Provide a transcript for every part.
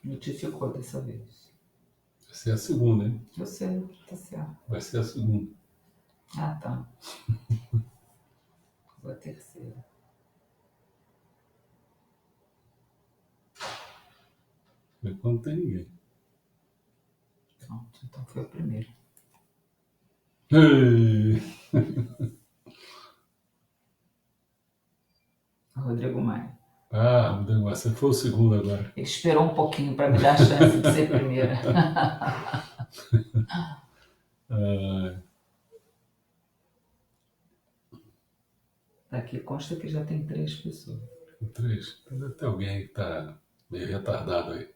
Notificou dessa vez. Vai ser a segunda, hein? Eu sei, tá certo. Vai ser a segunda. Ah, tá. Foi a terceira. Foi quando não tem ninguém. Pronto, então foi a primeira. Ei! Rodrigo Maia. Ah, você foi o segundo agora. Ele esperou um pouquinho para me dar a chance de ser primeira. Aqui consta que já tem 3 pessoas. 3. Deve ter alguém que está meio retardado aí.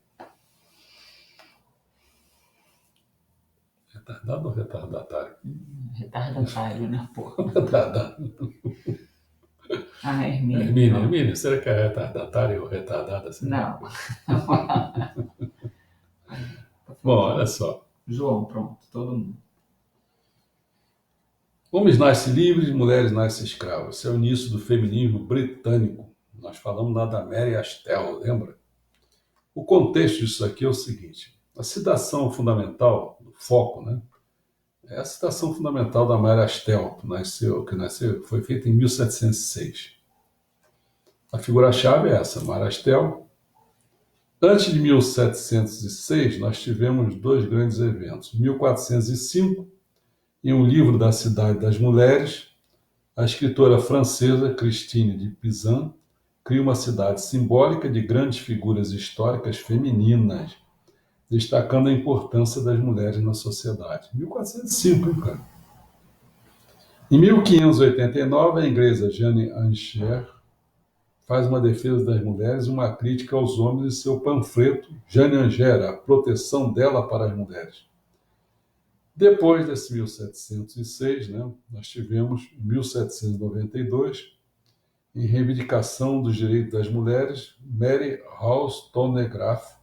Retardado ou retardatário? Retardatário, né, pô? Retardado. Ah, Hermínia. Hermínia, será que é retardatário ou retardada? Assim? Não. Bom, olha só. João, pronto, todo mundo. Homens nascem livres, mulheres nascem escravas. Esse é o início do feminismo britânico. Nós falamos lá da Mary Astel, lembra? O contexto disso aqui é o seguinte. A citação fundamental, o foco, né? É a citação fundamental da Mary Astel, que foi feita em 1706. A figura-chave é essa, Mary Astel. Antes de 1706, nós tivemos 2 grandes eventos. Em 1405, em um livro da Cidade das Mulheres, a escritora francesa Christine de Pizan cria uma cidade simbólica de grandes figuras históricas femininas, destacando a importância das mulheres na sociedade. 1405, hein, cara? Em 1589, a inglesa Jane Ansher faz uma defesa das mulheres e uma crítica aos homens em seu panfleto Jane Ansher, a proteção dela para as mulheres. Depois desse 1706, né, nós tivemos 1792, em reivindicação dos direitos das mulheres, Mary Wollstonecraft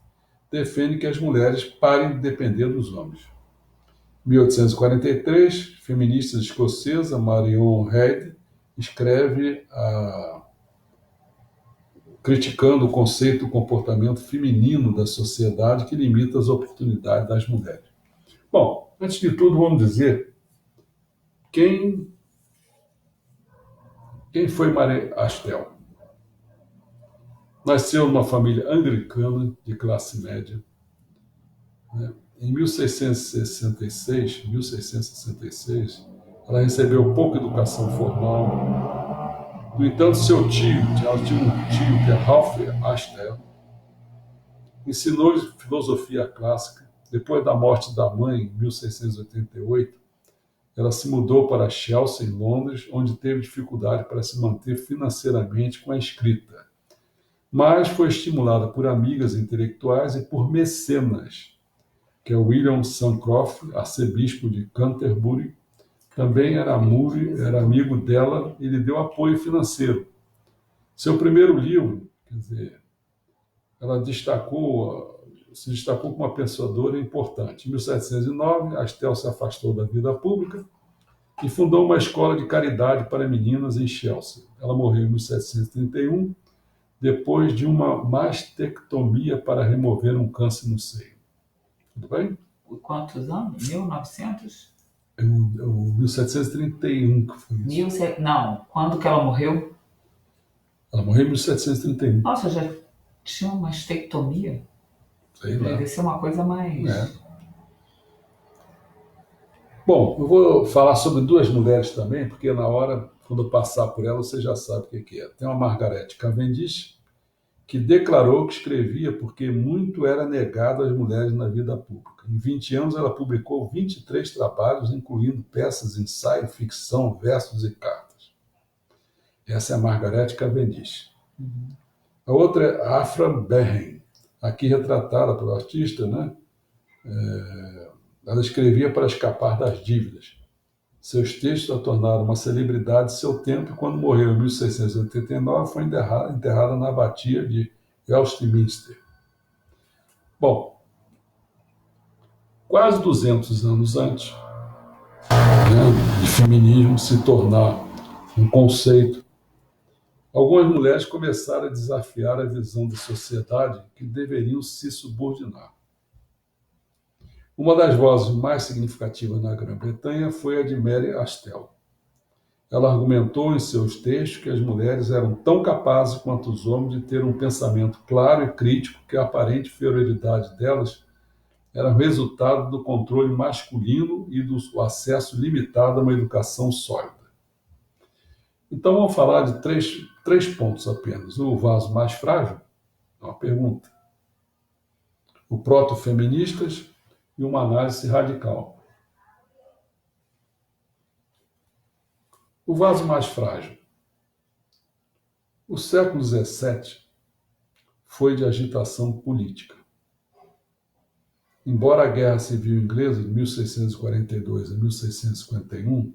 defende que as mulheres parem de depender dos homens. Em 1843, feminista escocesa Marion Reid escreve criticando o conceito do comportamento feminino da sociedade que limita as oportunidades das mulheres. Bom, antes de tudo, vamos dizer quem foi Mary Astel. Nasceu numa família anglicana de classe média. Né? Em 1666, ela recebeu pouca educação formal. No entanto, ela tinha um tio que é Ralph Astel, ensinou-lhe filosofia clássica. Depois da morte da mãe, em 1688, ela se mudou para Chelsea, em Londres, onde teve dificuldade para se manter financeiramente com a escrita. Mas foi estimulada por amigas intelectuais e por mecenas, que é William Sancroft, arcebispo de Canterbury, também era amigo dela e lhe deu apoio financeiro. Seu primeiro livro, quer dizer, ela se destacou como uma pensadora importante. Em 1709, Astel se afastou da vida pública e fundou uma escola de caridade para meninas em Chelsea. Ela morreu em 1731, depois de uma mastectomia para remover um câncer no seio. Tudo bem? Quantos anos? 1900? 1731 que foi isso. Não, quando que ela morreu? Ela morreu em 1731. Nossa, já tinha uma mastectomia? Sei lá. Deve ser uma coisa mais... Bom, eu vou falar sobre 2 mulheres também, porque na hora, quando eu passar por ela, você já sabe o que é. Tem uma Margaret Cavendish, que declarou que escrevia porque muito era negado às mulheres na vida pública. Em 20 anos, ela publicou 23 trabalhos, incluindo peças, ensaio, ficção, versos e cartas. Essa é a Margaret Cavendish. A outra é Afra Behrens, aqui retratada pelo artista, né? Ela escrevia para escapar das dívidas. Seus textos a tornaram uma celebridade de seu tempo e, quando morreu em 1689, foi enterrada na abadia de Westminster. Bom, quase 200 anos antes, né, de feminismo se tornar um conceito, Algumas mulheres começaram a desafiar a visão da sociedade que deveriam se subordinar. Uma das vozes mais significativas na Grã-Bretanha foi a de Mary Astel. Ela argumentou em seus textos que as mulheres eram tão capazes quanto os homens de ter um pensamento claro e crítico, que a aparente inferioridade delas era resultado do controle masculino e do acesso limitado a uma educação sólida. Então vamos falar de três pontos apenas. O vaso mais frágil, é uma pergunta. O proto-feministas e uma análise radical. O vaso mais frágil. O século XVII foi de agitação política. Embora a Guerra Civil Inglesa de 1642 a 1651,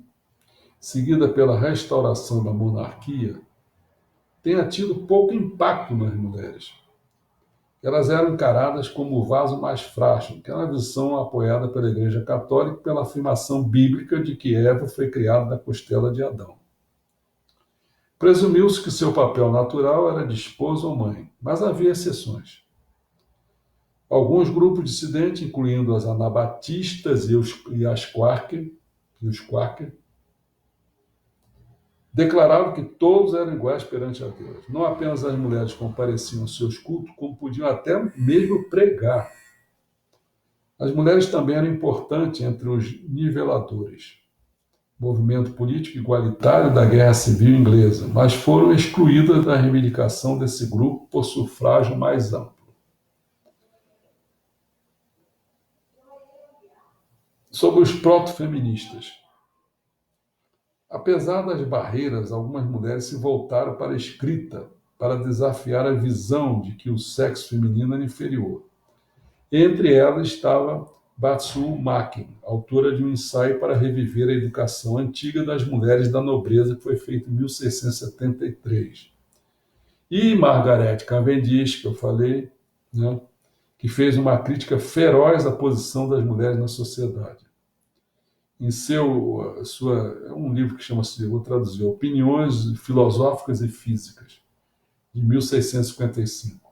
seguida pela restauração da monarquia, tenha tido pouco impacto nas mulheres. Elas eram encaradas como o vaso mais frágil, que é uma visão apoiada pela Igreja Católica pela afirmação bíblica de que Eva foi criada da costela de Adão. Presumiu-se que seu papel natural era de esposa ou mãe, mas havia exceções. Alguns grupos dissidentes, incluindo as anabatistas e os Quaker, declaravam que todos eram iguais perante a Deus. Não apenas as mulheres compareciam aos seus cultos, como podiam até mesmo pregar. As mulheres também eram importantes entre os niveladores, movimento político igualitário da Guerra Civil Inglesa, mas foram excluídas da reivindicação desse grupo por sufrágio mais amplo. Sobre os proto-feministas. Apesar das barreiras, algumas mulheres se voltaram para a escrita para desafiar a visão de que o sexo feminino era inferior. Entre elas estava Batsul Makin, autora de um ensaio para reviver a educação antiga das mulheres da nobreza, que foi feito em 1673. E Margaret Cavendish, que eu falei, né, que fez uma crítica feroz à posição das mulheres na sociedade. Em um livro que chama-se, vou traduzir, Opiniões Filosóficas e Físicas, de 1655.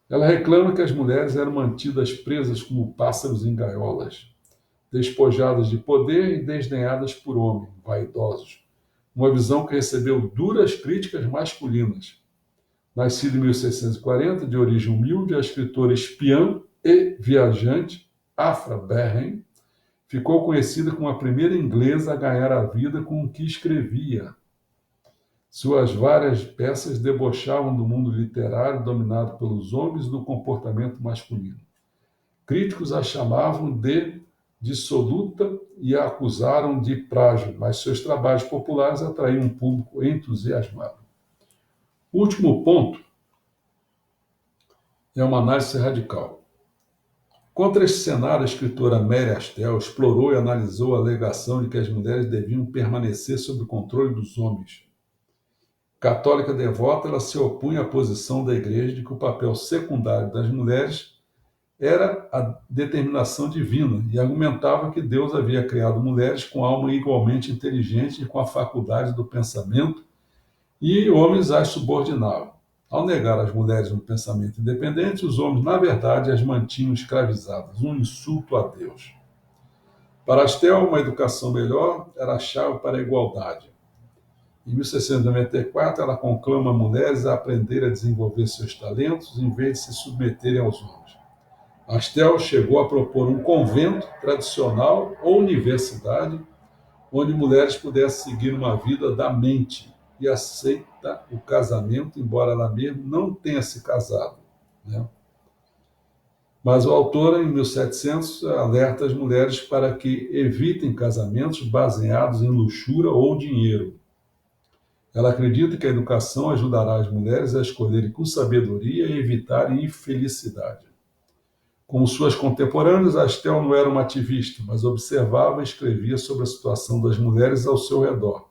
Ela reclama que as mulheres eram mantidas presas como pássaros em gaiolas, despojadas de poder e desdenhadas por homens vaidosos, uma visão que recebeu duras críticas masculinas. Nascida em 1640, de origem humilde, a escritora espiã e viajante Afra Berren ficou conhecida como a primeira inglesa a ganhar a vida com o que escrevia. Suas várias peças debochavam do mundo literário dominado pelos homens e do comportamento masculino. Críticos a chamavam de dissoluta e a acusaram de frágil, mas seus trabalhos populares atraíam um público entusiasmado. O último ponto é uma análise radical. Contra esse cenário, a escritora Mary Astel explorou e analisou a alegação de que as mulheres deviam permanecer sob o controle dos homens. Católica devota, ela se opunha à posição da Igreja de que o papel secundário das mulheres era a determinação divina e argumentava que Deus havia criado mulheres com alma igualmente inteligente e com a faculdade do pensamento e homens as subordinavam. Ao negar às mulheres um pensamento independente, os homens, na verdade, as mantinham escravizadas, um insulto a Deus. Para Astel, uma educação melhor era a chave para a igualdade. Em 1694, ela conclama mulheres a aprender a desenvolver seus talentos em vez de se submeterem aos homens. Astel chegou a propor um convento tradicional ou universidade onde mulheres pudessem seguir uma vida da mente e aceita o casamento, embora ela mesma não tenha se casado, né? Mas o autor, em 1700, alerta as mulheres para que evitem casamentos baseados em luxúria ou dinheiro. Ela acredita que a educação ajudará as mulheres a escolherem com sabedoria e evitarem infelicidade. Como suas contemporâneas, Astel não era uma ativista, mas observava e escrevia sobre a situação das mulheres ao seu redor,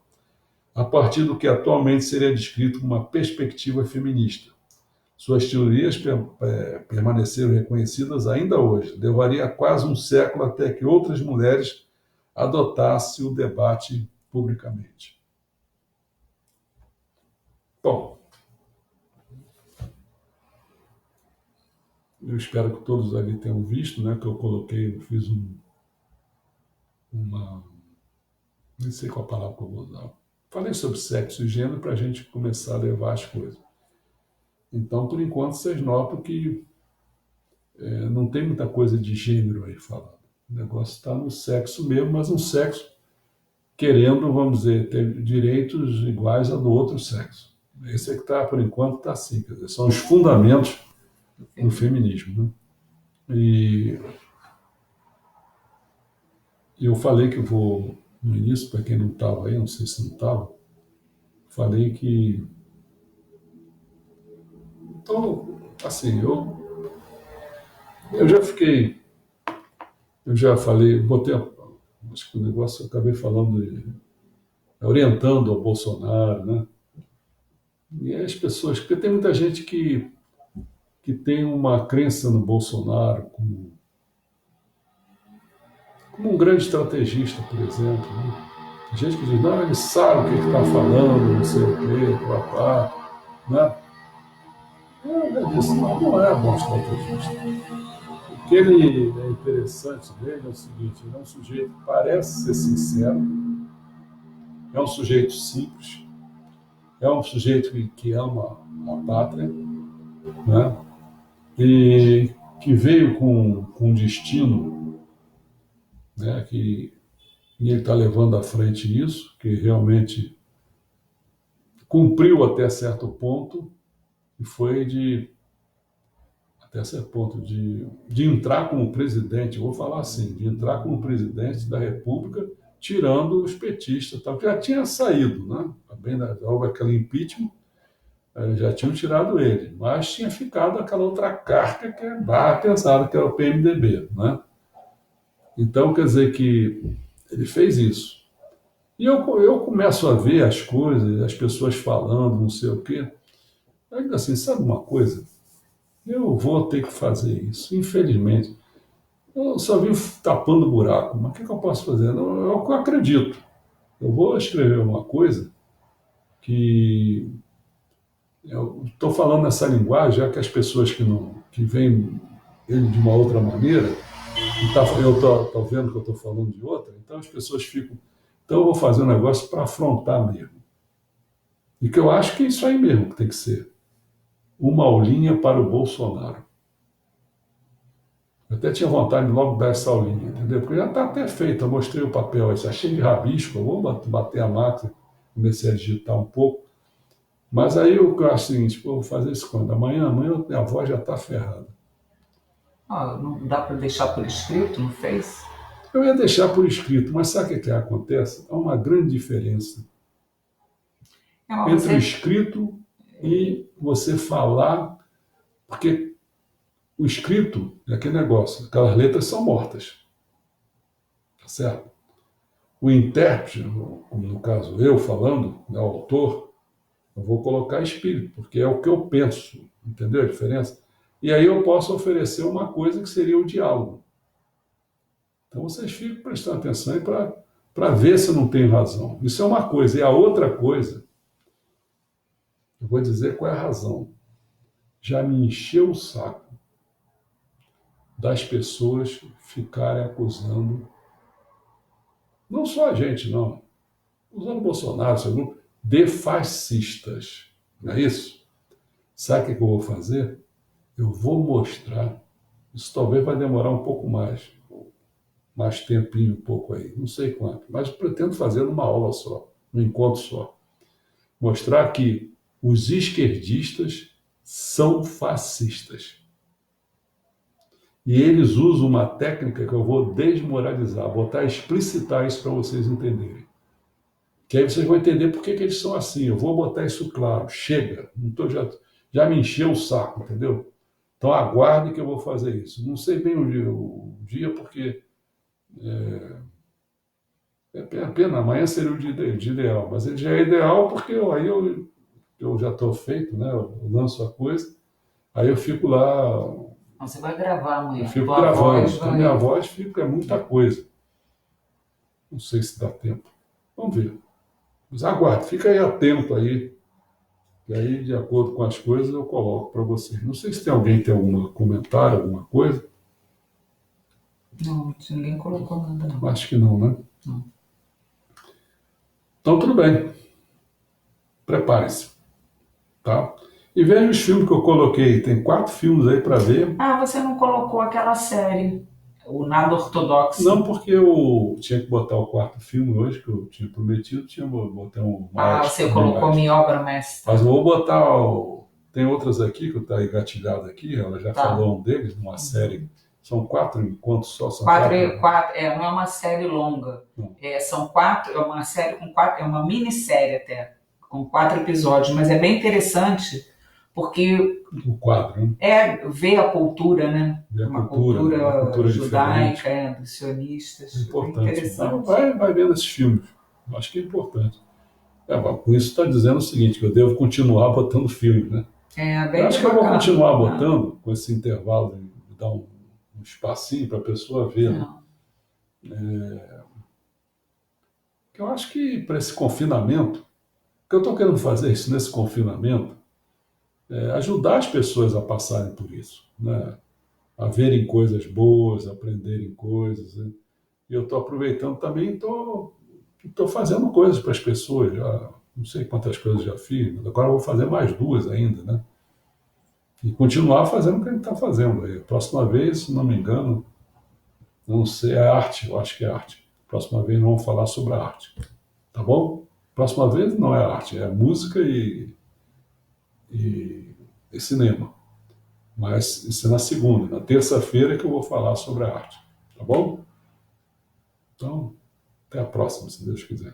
a partir do que atualmente seria descrito como uma perspectiva feminista. Suas teorias permaneceram reconhecidas ainda hoje. Levaria quase um século até que outras mulheres adotassem o debate publicamente. Bom, eu espero que todos ali tenham visto, né, que eu coloquei, eu fiz uma, nem sei qual palavra que eu vou usar. Falei sobre sexo e gênero para a gente começar a levar as coisas. Então, por enquanto, vocês notam que não tem muita coisa de gênero aí falando. O negócio está no sexo mesmo, mas um sexo querendo, vamos dizer, ter direitos iguais ao do outro sexo. Esse é que está, por enquanto, está assim. Quer dizer, são os fundamentos do feminismo. Né? E eu falei que eu vou, no início, para quem não estava aí, não sei se não estava, falei que. Então, assim, eu já fiquei, eu já falei, botei, acho que o negócio eu acabei falando, orientando ao Bolsonaro, né? E as pessoas, porque tem muita gente que tem uma crença no Bolsonaro como um grande estrategista, por exemplo. Né? Tem gente que diz, não, ele sabe o que está falando, não sei o quê, papá. Né? Eu disse, não, não é bom estrategista. O que ele é interessante dele é o seguinte, ele é um sujeito que parece ser sincero, é um sujeito simples, é um sujeito que ama a pátria, né? E que veio com um destino, né? Que e ele está levando à frente isso, que realmente cumpriu até certo ponto, e foi até certo ponto, de entrar como presidente, vou falar assim, de entrar como presidente da República, tirando os petistas, tal, que já tinha saído, né? Houve aquele impeachment, já tinham tirado ele, mas tinha ficado aquela outra carga que é barra pesada, que era o PMDB, né? Então, quer dizer que ele fez isso. E eu começo a ver as coisas, as pessoas falando, não sei o quê. Eu digo assim, sabe uma coisa? Eu vou ter que fazer isso, infelizmente. Eu só vim tapando buraco, mas o que eu posso fazer? Eu acredito. Eu vou escrever uma coisa que eu estou falando nessa linguagem, já que as pessoas que veem ele de uma outra maneira, eu estou vendo que eu estou falando de outra, então as pessoas ficam. Então eu vou fazer um negócio para afrontar mesmo. E que eu acho que é isso aí mesmo que tem que ser. Uma aulinha para o Bolsonaro. Eu até tinha vontade de logo dar essa aulinha, entendeu? Porque já está até feito, eu mostrei o papel, isso é cheio de rabisco, eu vou bater a máquina, comecei a digitar um pouco. Mas aí eu acho o seguinte, pô, vou fazer isso quando? Amanhã a voz já está ferrada. Ah, não dá para deixar por escrito no Face? Eu ia deixar por escrito, mas sabe o que acontece? Há uma grande diferença entre o escrito e você falar, porque o escrito é aquele negócio, aquelas letras são mortas, tá certo? O intérprete, como no caso eu falando, né, o autor, eu vou colocar espírito, porque é o que eu penso, entendeu a diferença? E aí eu posso oferecer uma coisa que seria o diálogo. Então vocês ficam prestando atenção aí para ver se eu não tenho razão. Isso é uma coisa. E a outra coisa, eu vou dizer qual é a razão. Já me encheu o saco das pessoas ficarem acusando, não só a gente, não, usando o Bolsonaro, seu grupo, de fascistas. Não é isso? Sabe o que eu vou fazer? Eu vou mostrar. Isso talvez vai demorar um pouco mais tempinho, um pouco aí, não sei quanto, mas pretendo fazer numa aula só, num encontro só. Mostrar que os esquerdistas são fascistas. E eles usam uma técnica que eu vou desmoralizar, botar, explicitar isso para vocês entenderem. Que aí vocês vão entender por que eles são assim. Eu vou botar isso claro. Chega. Não tô, já me encheu o saco, entendeu? Então aguarde que eu vou fazer isso. Não sei bem o dia porque é pena, amanhã seria o dia ideal. Mas ele já é ideal porque aí eu já estou feito, né? Eu lanço a coisa, aí eu fico lá. Você vai gravar amanhã. Eu fico Tua gravando. voz Então vai... minha voz fica muita coisa. Não sei se dá tempo. Vamos ver. Mas aguarde, fica aí atento aí. E aí, de acordo com as coisas, eu coloco para vocês. Não sei se tem alguém que tem algum comentário, alguma coisa. Não, ninguém colocou nada, não. Acho que não, né? Não. Então, tudo bem. Prepare-se, tá? E veja os filmes que eu coloquei. Tem 4 filmes aí para ver. Ah, você não colocou aquela série, o Nada Não Ortodoxo. porque eu tinha que botar o 4º filme hoje, que eu tinha prometido, tinha botar um Ah, mais, você bem colocou mais. Minha Obra Mestra. Mas eu vou botar. Tem outras aqui que está engatilhado aqui, ela já Tá. falou um deles, uma série. São 4 encontros só, são Quatro, 4. não é uma série longa. Não. São 4, é uma série com 4, é uma minissérie até, com 4 episódios, mas é bem interessante porque O quadro, né? ver a cultura, né? Ver a Uma cultura diferente. judaica, dos sionistas. É Bem importante. Então, interessante. vai vendo esses filmes. Eu acho que é importante. Com isso está dizendo o seguinte, que eu devo continuar botando filmes, né? Bem Eu acho que eu vou bacana. continuar botando, com esse intervalo, de dar um espacinho para a pessoa ver, né? Não. Eu acho que para esse confinamento, o que eu estou querendo fazer isso nesse confinamento, é ajudar as pessoas a passarem por isso, né? A verem coisas boas, a aprenderem coisas, né? E eu estou aproveitando também, estou fazendo coisas para as pessoas, já não sei quantas coisas já fiz, mas agora eu vou fazer mais 2 ainda, né? E continuar fazendo o que a gente está fazendo aí. A próxima vez, se não me engano, não sei, é arte, eu acho que é arte. Próxima vez nós vamos falar sobre a arte, tá bom? Próxima vez não é arte, é música e cinema. Mas isso é na segunda, na terça-feira que eu vou falar sobre a arte, tá bom? Então, até a próxima, se Deus quiser.